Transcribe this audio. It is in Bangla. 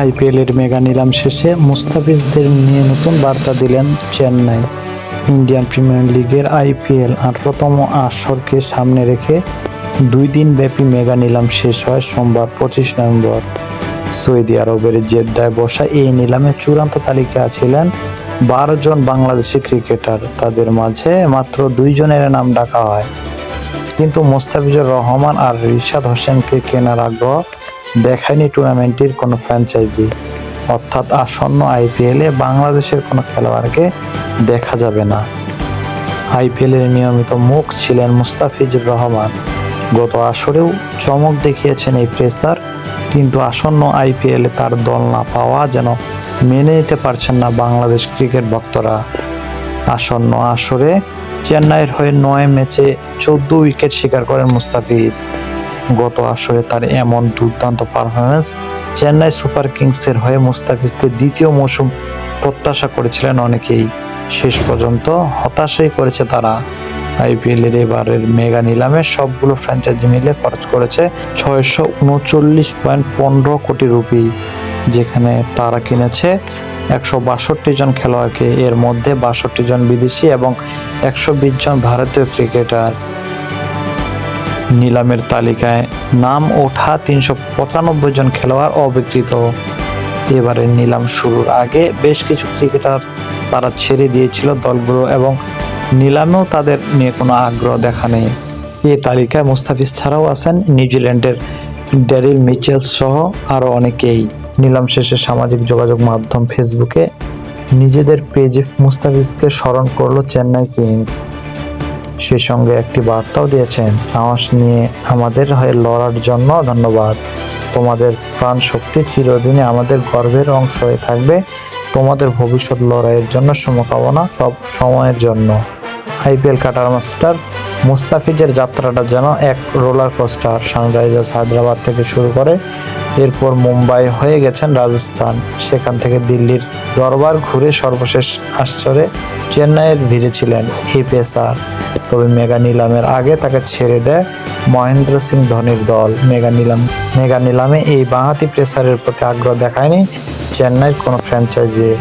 আইপিএলের মেগা নিলাম শেষে মুস্তাফিজদের নিয়ে নতুন বার্তা দিলেন চেন্নাই। ইন্ডিয়ান প্রিমিয়ার লিগের আইপিএল 18তম আসরকে সামনে রেখে 2 দিন ব্যাপী মেগা নিলাম শেষ হয় সোমবার 25 নভেম্বর। সৌদি আরবের জেদ্দায় বসা এই নিলামে চূড়ান্ত তালিকায় ছিলেন 12 জন বাংলাদেশি ক্রিকেটার। তাদের মাঝে মাত্র 2 জনের নাম ডাকা হয়, কিন্তু মোস্তাফিজুর রহমান আর রিশাদ হোসেনকে কেনার আগ্রহ দেখায়নি টুর্নামেন্টের কোনো ফ্র্যাঞ্চাইজি। অর্থাৎ আসন্ন আইপিএলে বাংলাদেশের কোনো খেলোয়াড়কে দেখা যাবে না। আইপিএলের নিয়মিত মুখ ছিলেন মুস্তাফিজুর রহমান। গত আসরেও চমক দেখিয়েছেন এই পেসার, কিন্তু আসন্ন আইপিএলে তার দল না পাওয়া যেন মেনে নিতে পারছেন না বাংলাদেশ ক্রিকেট ভক্তরা। আসন্ন আসরে চেন্নাইয়ের হয়ে 9 ম্যাচে 14 উইকেট শিকার করেন মুস্তাফিজ। গত আসরে তার এমন দুর্দান্ত পারফরমেন্স চেন্নাই সুপার কিংসের হয়ে মুস্তাফিজকে দ্বিতীয় মৌসুম প্রত্যাশা করেছিলেন অনেকেই। শেষ পর্যন্ত হতাশই করেছে তারা। আইপিএলের এবারের মেগা নিলামে সবগুলো ফ্র্যাঞ্চাইজি মিলে খরচ করেছে 639.15 কোটি রুপি, যেখানে তারা কিনেছে 162 জন খেলোয়াড়কে। এর মধ্যে 62 জন বিদেশি এবং 120 জন ভারতীয় ক্রিকেটার। নিলামের তালিকায় নাম ওঠা 395 জন খেলোয়াড় অবিক্রিত। এবারের নিলাম শুরুর আগে বেশ কিছু ক্রিকেটার তারা ছেড়ে দিয়েছিল দলগুলো এবং নিলামেও তাদের নিয়ে কোনো আগ্রহ দেখা নেই। এই তালিকায় মুস্তাফিজ ছাড়াও আছেন নিউজিল্যান্ডের ড্যারিল মিচেল সহ আরও অনেকেই। নিলাম শেষে সামাজিক যোগাযোগ মাধ্যম ফেসবুকে নিজেদের পেজে মুস্তাফিজকে স্মরণ করলো চেন্নাই কিংস। সেই সঙ্গে একটি বার্তাও দিয়েছেন, সাহস নিয়ে আমাদের হয়ে লড়ার জন্য ধন্যবাদ। তোমাদের প্রাণ শক্তি চিরদিনই আমাদের গর্বের অংশ হয়ে থাকবে। তোমাদের ভবিষ্যৎ লড়াইয়ের জন্য শুভকামনা সব সময়ের জন্য। আইপিএল কাটার মাস্টার মুস্তাফিজের যাত্রাটা যেন এক রোলার কোস্টার। সানরাইজার্স হায়দ্রাবাদ থেকে শুরু করে এরপর মুম্বাই হয়ে গেছেন রাজস্থান, সেখান থেকে দিল্লির দরবার ঘুরে সর্বশেষ আসরে চেন্নাইয়ের ভিড়ে ছিলেন এই পেসার। তবে মেগা নিলামের আগে তাকে ছেড়ে দেয় মহেন্দ্র সিং ধোনির দল। মেগা নিলামে এই বাঁহাতি পেসারের প্রতি আগ্রহ দেখায়নি চেন্নাইয়ের কোনো ফ্র্যাঞ্চাইজি।